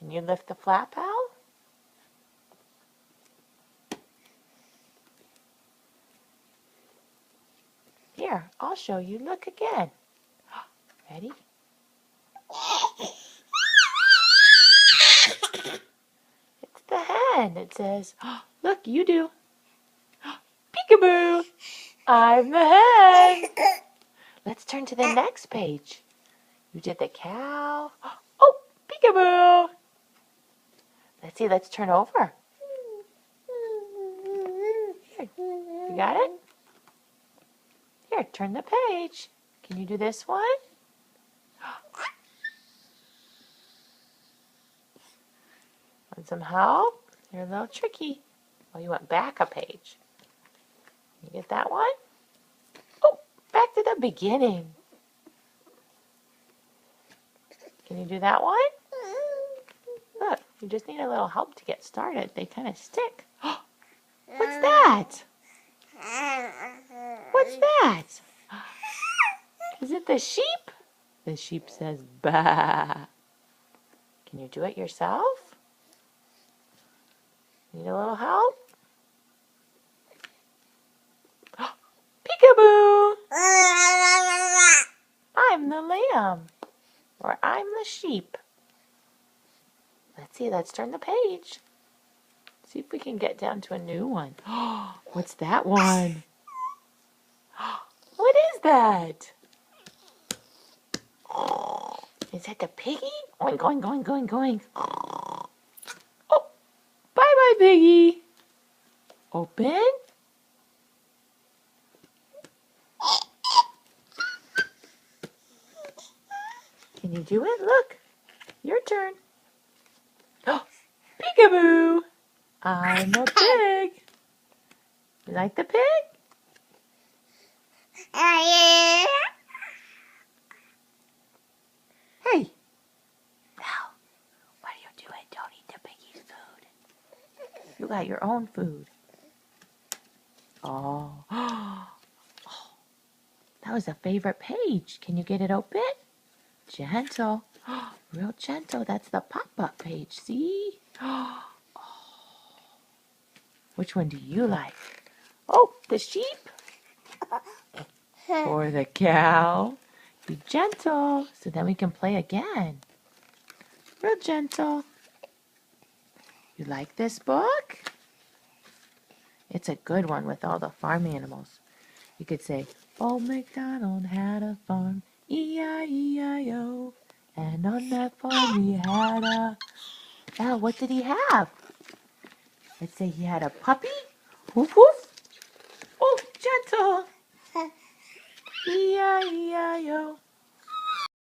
Can you lift the flap out? Here, I'll show you. Look again. Ready? It's the hen. It says, look, you do. Peekaboo! I'm the hen. Let's turn to the next page. You did the cow. Oh, peekaboo! Let's see, let's turn over. Here, you got it? Here, turn the page. Can you do this one? Want some help? You're a little tricky. Oh, you went back a page. You get that one? Oh, back to the beginning. Can you do that one? Look, you just need a little help to get started. They kind of stick. What's that? What's that? Is it the sheep? The sheep says, bah. Can you do it yourself? Need a little help? Peekaboo! I'm the lamb. Or I'm the sheep. Let's see, let's turn the page. See if we can get down to a new one. What's that one? What is that? Is that the piggy? Oink, oink, oink, oink, oink. Oh, bye-bye, piggy. Open. Can you do it? Look, your turn. Oh, peekaboo. I'm a pig. You like the pig? Hey. Now, what are you doing? Don't eat the piggy's food. You got your own food. Oh. That was a favorite page. Can you get it open? Gentle. Real gentle. That's the pop-up page. See? Which one do you like? Oh, the sheep? Or the cow? Be gentle, so then we can play again. Real gentle. You like this book? It's a good one with all the farm animals. You could say, Old MacDonald had a farm, E-I-E-I-O. And on that farm he had a... Now, what did he have? Let's say he had a puppy. Woof woof. Oh, gentle. E-I-E-I-O.